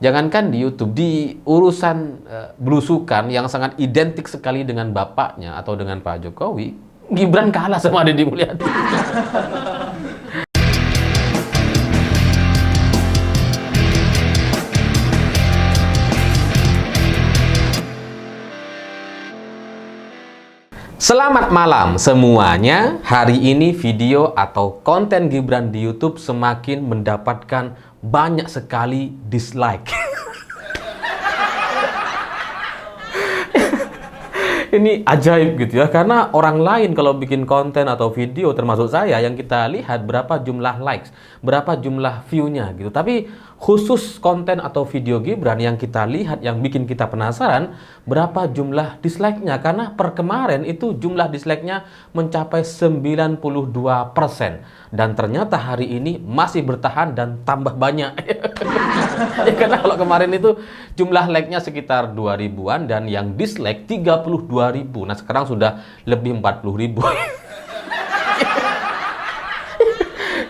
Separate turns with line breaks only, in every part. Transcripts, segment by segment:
Jangankan di YouTube, di urusan belusukan yang sangat identik sekali dengan bapaknya atau dengan Pak Jokowi, Gibran kalah sama Deddy Mulyadi. Selamat malam semuanya. Hari ini video atau konten Gibran di YouTube semakin mendapatkan banyak sekali dislike. Ini ajaib gitu ya, karena orang lain kalau bikin konten atau video, termasuk saya, yang kita lihat berapa jumlah likes, berapa jumlah view-nya gitu. Tapi khusus konten atau video Gibran yang kita lihat, yang bikin kita penasaran, berapa jumlah dislike-nya. Karena per kemarin itu jumlah dislike-nya mencapai 92%. Dan ternyata hari ini masih bertahan dan tambah banyak. Ya, karena kalau kemarin itu jumlah like-nya sekitar 2.000-an dan yang dislike 32.000. Nah, sekarang sudah lebih 40.000.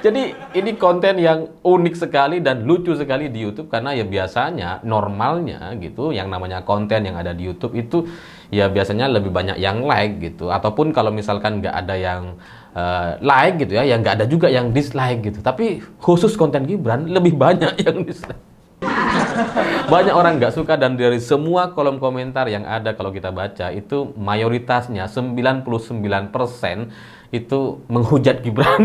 Jadi ini konten yang unik sekali dan lucu sekali di YouTube, karena ya biasanya normalnya gitu yang namanya konten yang ada di YouTube itu ya biasanya lebih banyak yang like gitu, ataupun kalau misalkan nggak ada yang like gitu ya, nggak ada juga yang dislike gitu. Tapi khusus konten Gibran lebih banyak yang dislike. Banyak orang nggak suka, dan dari semua kolom komentar yang ada kalau kita baca itu mayoritasnya 99% itu menghujat Gibran.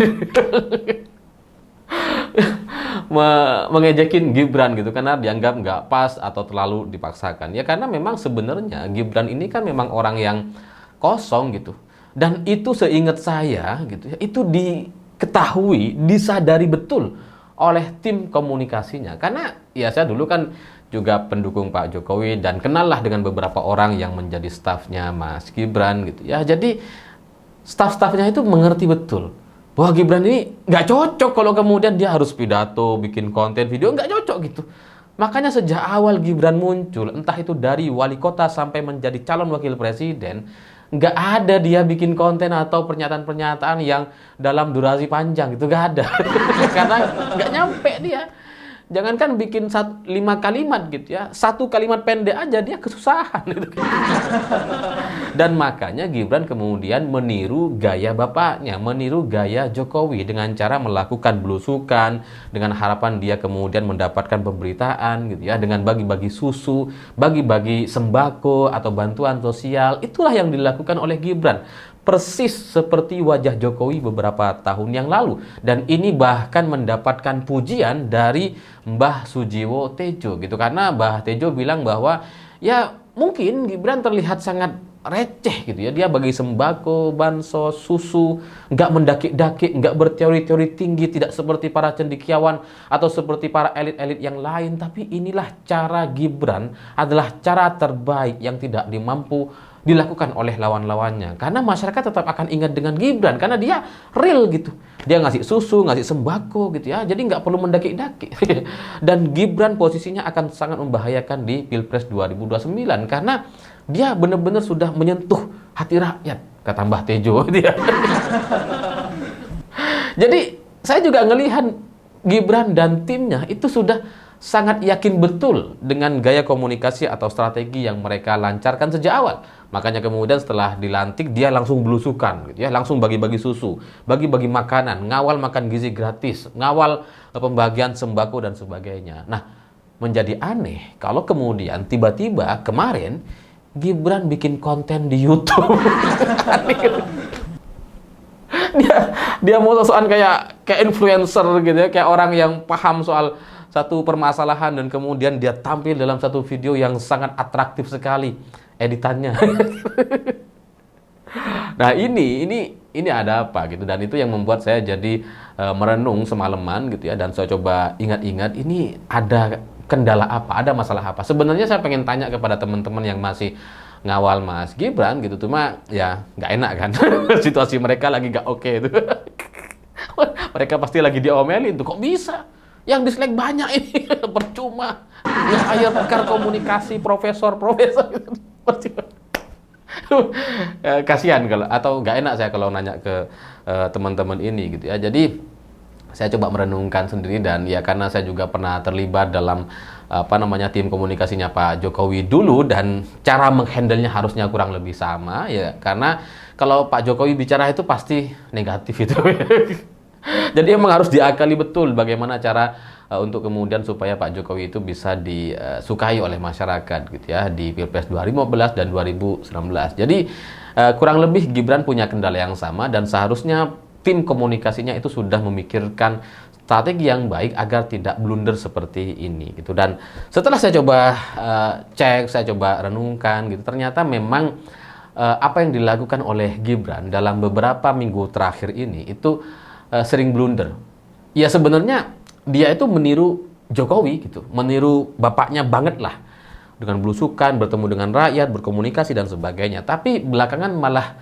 Mengejekin Gibran gitu, karena dianggap nggak pas atau terlalu dipaksakan. Ya karena memang sebenarnya Gibran ini kan memang orang yang kosong gitu. Dan itu seingat saya gitu ya, itu diketahui, disadari betul oleh tim komunikasinya. Karena ya saya dulu kan juga pendukung Pak Jokowi dan kenallah dengan beberapa orang yang menjadi stafnya Mas Gibran gitu ya. Jadi staf-stafnya itu mengerti betul bahwa Gibran ini nggak cocok kalau kemudian dia harus pidato, bikin konten video, nggak cocok gitu. Makanya sejak awal Gibran muncul, entah itu dari wali kota sampai menjadi calon wakil presiden, nggak ada dia bikin konten atau pernyataan-pernyataan yang dalam durasi panjang, itu nggak ada. Karena nggak nyampe dia. Jangankan bikin 5 kalimat gitu ya, 1 kalimat pendek aja dia kesusahan gitu. Dan makanya Gibran kemudian meniru gaya bapaknya, meniru gaya Jokowi dengan cara melakukan belusukan, dengan harapan dia kemudian mendapatkan pemberitaan gitu ya, dengan bagi-bagi susu, bagi-bagi sembako atau bantuan sosial. Itulah yang dilakukan oleh Gibran. Persis seperti wajah Jokowi beberapa tahun yang lalu. Dan ini bahkan mendapatkan pujian dari Mbah Sujiwo Tejo gitu. Karena Mbah Tejo bilang bahwa ya mungkin Gibran terlihat sangat receh gitu ya. Dia bagi sembako, bansos, susu, nggak mendakik-dakik, nggak berteori-teori tinggi, tidak seperti para cendekiawan atau seperti para elit-elit yang lain. Tapi inilah cara Gibran, adalah cara terbaik yang tidak dimampu dilakukan oleh lawan-lawannya. Karena masyarakat tetap akan ingat dengan Gibran, karena dia real gitu. Dia ngasih susu, ngasih sembako gitu ya. Jadi nggak perlu mendakik-dakik. Dan Gibran posisinya akan sangat membahayakan di Pilpres 2029, karena dia benar-benar sudah menyentuh hati rakyat, kata Mbah Tejo. Jadi saya juga ngelihat Gibran dan timnya itu sudah sangat yakin betul dengan gaya komunikasi atau strategi yang mereka lancarkan sejak awal. Makanya kemudian setelah dilantik dia langsung belusukan gitu ya, langsung bagi-bagi susu, bagi-bagi makanan, ngawal makan gizi gratis, ngawal pembagian sembako dan sebagainya. Nah, menjadi aneh kalau kemudian tiba-tiba kemarin Gibran bikin konten di YouTube. dia mau sosokan kayak influencer gitu ya, kayak orang yang paham soal satu permasalahan, dan kemudian dia tampil dalam satu video yang sangat atraktif sekali editannya. Nah, ini ada apa gitu, dan itu yang membuat saya jadi merenung semalaman gitu ya, dan saya coba ingat-ingat ini ada kendala apa, ada masalah apa. Sebenarnya saya pengen tanya kepada teman-teman yang masih ngawal Mas Gibran gitu, cuma ya nggak enak kan. Situasi mereka lagi nggak oke itu. Mereka pasti lagi diomelin tuh, kok bisa yang dislike banyak ini. Percuma ya, ayo pakar komunikasi, profesor gitu. Percuma. Kasihan kalau, atau nggak enak saya kalau nanya ke teman-teman ini gitu ya. Jadi saya coba merenungkan sendiri, dan ya karena saya juga pernah terlibat dalam tim komunikasinya Pak Jokowi dulu, dan cara menghandlenya harusnya kurang lebih sama ya, karena kalau Pak Jokowi bicara itu pasti negatif itu. Jadi emang harus diakali betul bagaimana cara untuk kemudian supaya Pak Jokowi itu bisa disukai oleh masyarakat gitu ya di Pilpres 2015 dan 2019. Jadi kurang lebih Gibran punya kendala yang sama, dan seharusnya tim komunikasinya itu sudah memikirkan strategi yang baik agar tidak blunder seperti ini gitu. Dan setelah saya coba cek, saya coba renungkan gitu, ternyata memang apa yang dilakukan oleh Gibran dalam beberapa minggu terakhir ini itu sering blunder. Ya sebenarnya dia itu meniru Jokowi gitu, meniru bapaknya banget lah, dengan belusukan, bertemu dengan rakyat, berkomunikasi dan sebagainya. Tapi belakangan malah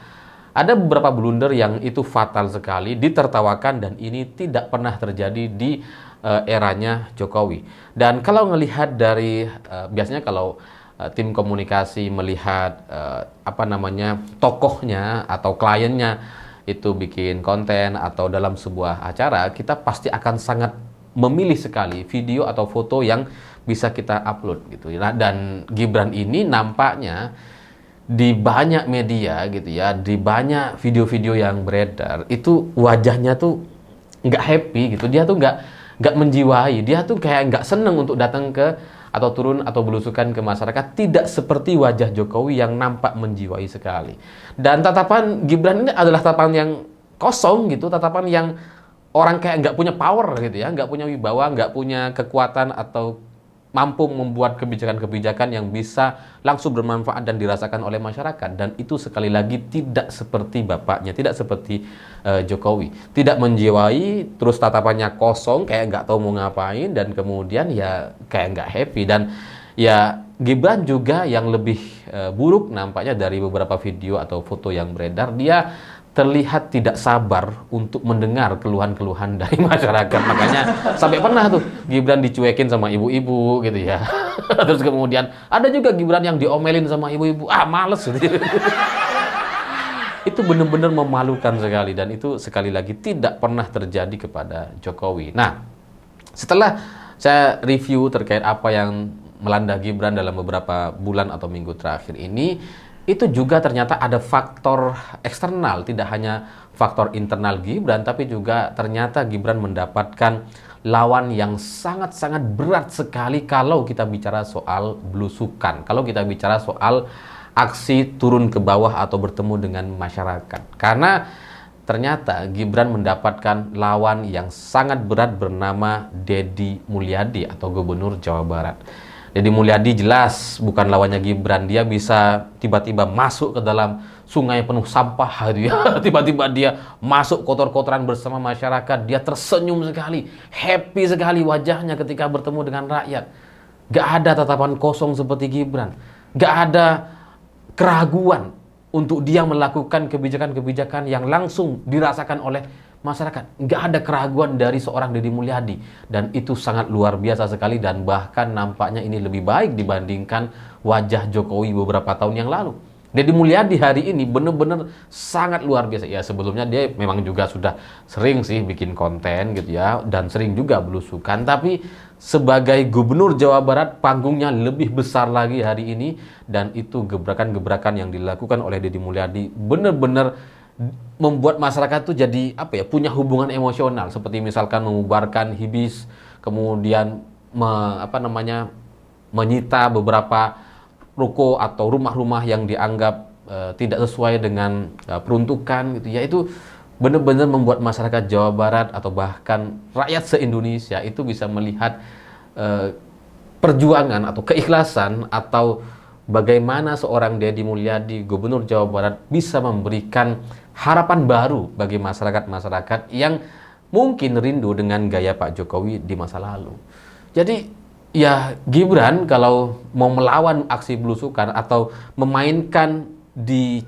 ada beberapa blunder yang itu fatal sekali, ditertawakan, dan ini tidak pernah terjadi di eranya Jokowi. Dan kalau ngelihat dari biasanya kalau tim komunikasi melihat tokohnya atau kliennya itu bikin konten atau dalam sebuah acara, kita pasti akan sangat memilih sekali video atau foto yang bisa kita upload gitu. Dan Gibran ini nampaknya di banyak media gitu ya, di banyak video-video yang beredar itu wajahnya tuh nggak happy gitu, dia tuh nggak menjiwai, dia tuh kayak nggak seneng untuk datang ke atau turun atau belusukan ke masyarakat, tidak seperti wajah Jokowi yang nampak menjiwai sekali. Dan tatapan Gibran ini adalah tatapan yang kosong gitu, tatapan yang orang kayak nggak punya power gitu ya, nggak punya wibawa, nggak punya kekuatan atau mampu membuat kebijakan-kebijakan yang bisa langsung bermanfaat dan dirasakan oleh masyarakat. Dan itu sekali lagi tidak seperti bapaknya, tidak seperti Jokowi, tidak menjiwai, terus tatapannya kosong kayak nggak tahu mau ngapain, dan kemudian ya kayak nggak happy. Dan ya Gibran juga yang lebih buruk nampaknya dari beberapa video atau foto yang beredar, dia terlihat tidak sabar untuk mendengar keluhan-keluhan dari masyarakat. Makanya sampai pernah tuh Gibran dicuekin sama ibu-ibu gitu ya. Terus kemudian ada juga Gibran yang diomelin sama ibu-ibu. Males gitu. Itu benar-benar memalukan sekali, dan itu sekali lagi tidak pernah terjadi kepada Jokowi. Nah, setelah saya review terkait apa yang melanda Gibran dalam beberapa bulan atau minggu terakhir ini, itu juga ternyata ada faktor eksternal, tidak hanya faktor internal Gibran, tapi juga ternyata Gibran mendapatkan lawan yang sangat-sangat berat sekali kalau kita bicara soal belusukan, kalau kita bicara soal aksi turun ke bawah atau bertemu dengan masyarakat. Karena ternyata Gibran mendapatkan lawan yang sangat berat bernama Deddy Mulyadi atau Gubernur Jawa Barat. Deddy Mulyadi jelas bukan lawannya Gibran. Dia bisa tiba-tiba masuk ke dalam sungai penuh sampah gitu ya. Tiba-tiba dia masuk kotor-kotoran bersama masyarakat. Dia tersenyum sekali, happy sekali wajahnya ketika bertemu dengan rakyat. Gak ada tatapan kosong seperti Gibran. Gak ada keraguan untuk dia melakukan kebijakan-kebijakan yang langsung dirasakan oleh masyarakat. Nggak ada keraguan dari seorang Deddy Mulyadi, dan itu sangat luar biasa sekali, dan bahkan nampaknya ini lebih baik dibandingkan wajah Jokowi beberapa tahun yang lalu. Deddy Mulyadi hari ini benar-benar sangat luar biasa. Ya sebelumnya dia memang juga sudah sering sih bikin konten gitu ya, dan sering juga belusukan, tapi sebagai Gubernur Jawa Barat panggungnya lebih besar lagi hari ini, dan itu gebrakan-gebrakan yang dilakukan oleh Deddy Mulyadi benar-benar membuat masyarakat tuh jadi punya hubungan emosional, seperti misalkan membubarkan Hibis, kemudian menyita beberapa ruko atau rumah-rumah yang dianggap tidak sesuai dengan peruntukan gitu ya. Itu benar-benar membuat masyarakat Jawa Barat atau bahkan rakyat se-Indonesia itu bisa melihat perjuangan atau keikhlasan, atau bagaimana seorang Deddy Mulyadi, Gubernur Jawa Barat, bisa memberikan harapan baru bagi masyarakat-masyarakat yang mungkin rindu dengan gaya Pak Jokowi di masa lalu. Jadi ya Gibran kalau mau melawan aksi belusukan atau memainkan di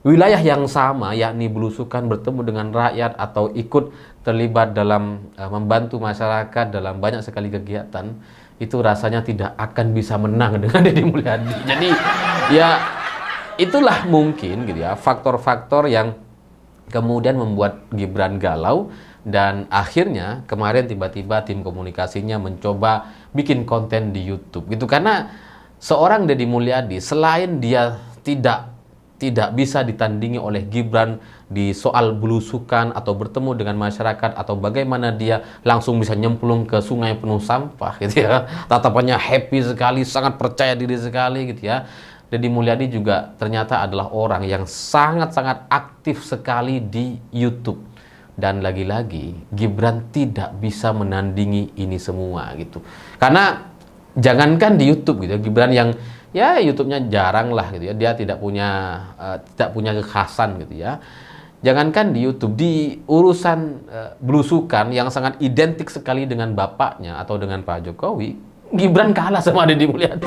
wilayah yang sama, yakni belusukan, bertemu dengan rakyat, atau ikut terlibat dalam membantu masyarakat dalam banyak sekali kegiatan, itu rasanya tidak akan bisa menang dengan Deddy Mulyadi. Jadi ya itulah mungkin gitu ya faktor-faktor yang kemudian membuat Gibran galau Dan akhirnya kemarin tiba-tiba tim komunikasinya mencoba bikin konten di YouTube gitu, karena seorang Deddy Mulyadi selain dia tidak bisa ditandingi oleh Gibran di soal belusukan atau bertemu dengan masyarakat atau bagaimana dia langsung bisa nyemplung ke sungai penuh sampah gitu ya. Tatapannya happy sekali, sangat percaya diri sekali gitu ya. Deddy Mulyadi juga ternyata adalah orang yang sangat-sangat aktif sekali di YouTube. Dan lagi-lagi Gibran tidak bisa menandingi ini semua gitu. Karena jangankan di YouTube gitu, Gibran yang ya YouTube-nya jarang lah gitu ya, dia tidak punya kekhasan gitu ya. Jangankan di YouTube, di urusan belusukan yang sangat identik sekali dengan bapaknya atau dengan Pak Jokowi, Gibran kalah sama Deddy Mulyadi.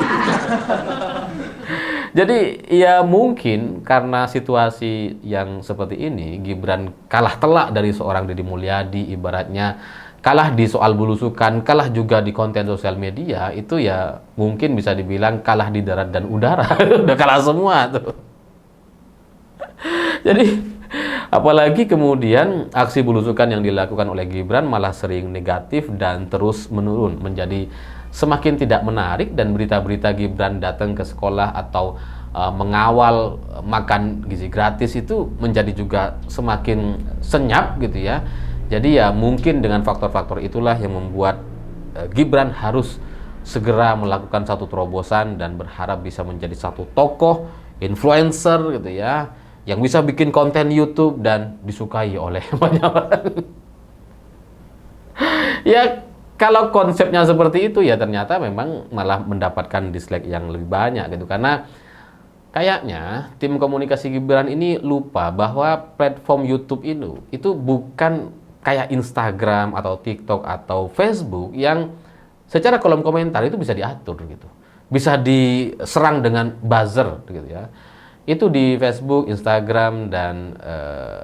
Jadi ya mungkin karena situasi yang seperti ini, Gibran kalah telak dari seorang Deddy Mulyadi, ibaratnya kalah di soal belusukan, kalah juga di konten sosial media, itu ya mungkin bisa dibilang kalah di darat dan udara. Udah kalah semua tuh. Jadi apalagi kemudian aksi belusukan yang dilakukan oleh Gibran malah sering negatif dan terus menurun, menjadi semakin tidak menarik, dan berita-berita Gibran datang ke sekolah atau mengawal makan gizi gratis itu menjadi juga semakin senyap gitu ya. Jadi ya mungkin dengan faktor-faktor itulah yang membuat Gibran harus segera melakukan satu terobosan dan berharap bisa menjadi satu tokoh influencer gitu ya, yang bisa bikin konten YouTube dan disukai oleh banyak orang. Ya kalau konsepnya seperti itu ya ternyata memang malah mendapatkan dislike yang lebih banyak gitu, karena kayaknya tim komunikasi Gibran ini lupa bahwa platform YouTube itu bukan kayak Instagram atau TikTok atau Facebook yang secara kolom komentar itu bisa diatur gitu. Bisa diserang dengan buzzer gitu ya. Itu di Facebook, Instagram, dan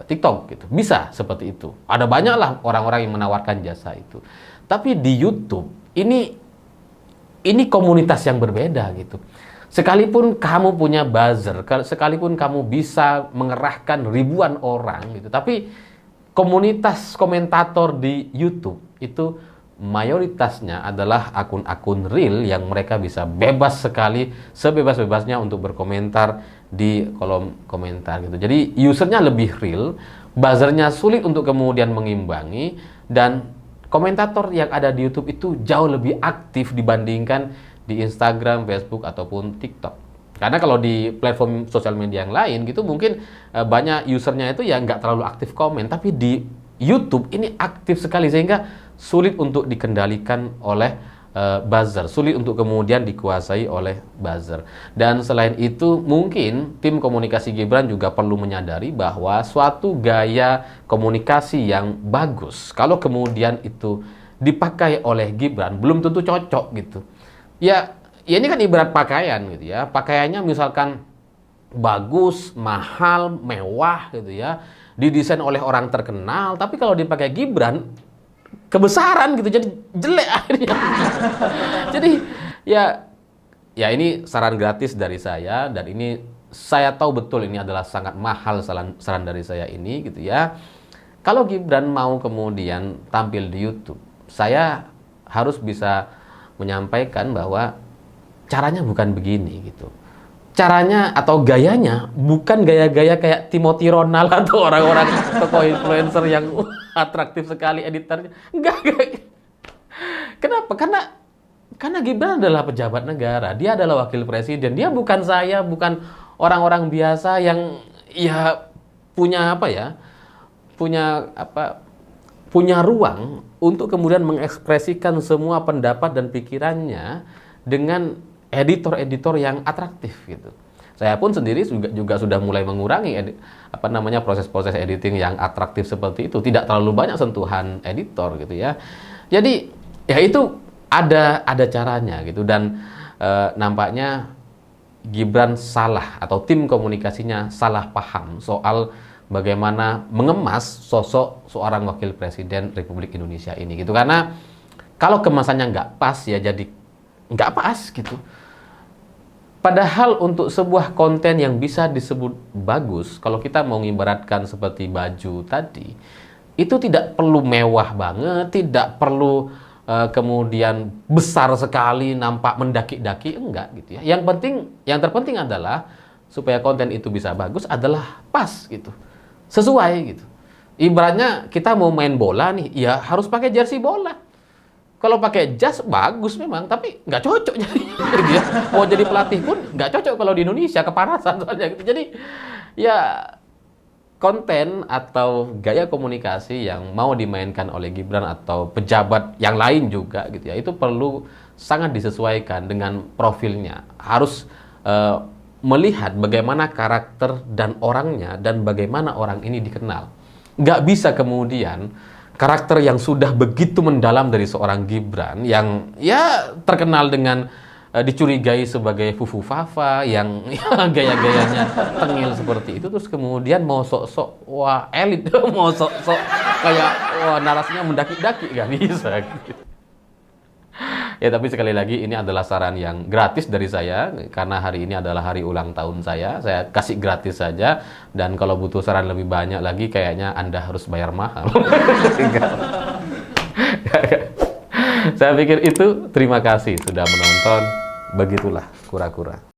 TikTok gitu. Bisa seperti itu. Ada banyaklah orang-orang yang menawarkan jasa itu. Tapi di YouTube ini komunitas yang berbeda gitu. Sekalipun kamu punya buzzer, sekalipun kamu bisa mengerahkan ribuan orang gitu, tapi komunitas komentator di YouTube itu mayoritasnya adalah akun-akun real yang mereka bisa bebas sekali, sebebas-bebasnya untuk berkomentar di kolom komentar gitu. Jadi usernya lebih real, buzzernya sulit untuk kemudian mengimbangi, dan komentator yang ada di YouTube itu jauh lebih aktif dibandingkan di Instagram, Facebook, ataupun TikTok. Karena kalau di platform sosial media yang lain gitu mungkin banyak usernya itu ya nggak terlalu aktif komen, tapi di YouTube ini aktif sekali sehingga sulit untuk dikendalikan oleh buzzer, sulit untuk kemudian dikuasai oleh buzzer. Dan selain itu mungkin tim komunikasi Gibran juga perlu menyadari bahwa suatu gaya komunikasi yang bagus kalau kemudian itu dipakai oleh Gibran belum tentu cocok gitu. Ya ini kan ibarat pakaian gitu ya. Pakaiannya misalkan bagus, mahal, mewah gitu ya, didesain oleh orang terkenal, tapi kalau dipakai Gibran kebesaran gitu, jadi jelek akhirnya. Jadi ya ini saran gratis dari saya, dan ini saya tahu betul ini adalah sangat mahal saran dari saya ini gitu ya. Kalau Gibran mau kemudian tampil di YouTube, saya harus bisa menyampaikan bahwa caranya bukan begini gitu. Caranya atau gayanya bukan gaya-gaya kayak Timothy Ronald atau orang-orang tokoh influencer yang atraktif sekali editornya. Enggak. Kenapa? Karena Gibran adalah pejabat negara, dia adalah wakil presiden, dia bukan saya, bukan orang-orang biasa yang ya punya punya ruang untuk kemudian mengekspresikan semua pendapat dan pikirannya dengan editor-editor yang atraktif gitu. Saya pun sendiri juga sudah mulai mengurangi proses-proses editing yang atraktif seperti itu, tidak terlalu banyak sentuhan editor gitu ya. Jadi ya itu ada caranya gitu, dan nampaknya Gibran salah atau tim komunikasinya salah paham soal bagaimana mengemas sosok seorang wakil presiden Republik Indonesia ini gitu. Karena kalau kemasannya nggak pas ya jadi nggak pas gitu. Padahal untuk sebuah konten yang bisa disebut bagus, kalau kita mau mengibaratkan seperti baju tadi, itu tidak perlu mewah banget, tidak perlu kemudian besar sekali, nampak mendaki-daki, enggak gitu ya. Yang terpenting adalah supaya konten itu bisa bagus adalah pas gitu, sesuai gitu. Ibaratnya kita mau main bola nih, ya harus pakai jersey bola. Kalau pakai jas bagus memang, tapi nggak cocok jadi gitu ya. Mau jadi pelatih pun nggak cocok kalau di Indonesia, kepanasan soalnya gitu. Jadi ya konten atau gaya komunikasi yang mau dimainkan oleh Gibran atau pejabat yang lain juga gitu ya, itu perlu sangat disesuaikan dengan profilnya. Harus melihat bagaimana karakter dan orangnya dan bagaimana orang ini dikenal. Nggak bisa kemudian karakter yang sudah begitu mendalam dari seorang Gibran yang ya terkenal dengan dicurigai sebagai fufu fafa yang ya, gaya-gayanya tengil seperti itu, terus kemudian mau sok-sok wah elit, mau sok-sok kayak wah narasinya mendaki-daki, nggak bisa gitu. Ya tapi sekali lagi ini adalah saran yang gratis dari saya karena hari ini adalah hari ulang tahun saya kasih gratis saja, dan kalau butuh saran lebih banyak lagi kayaknya Anda harus bayar mahal. Saya pikir itu, terima kasih sudah menonton. Begitulah kura-kura.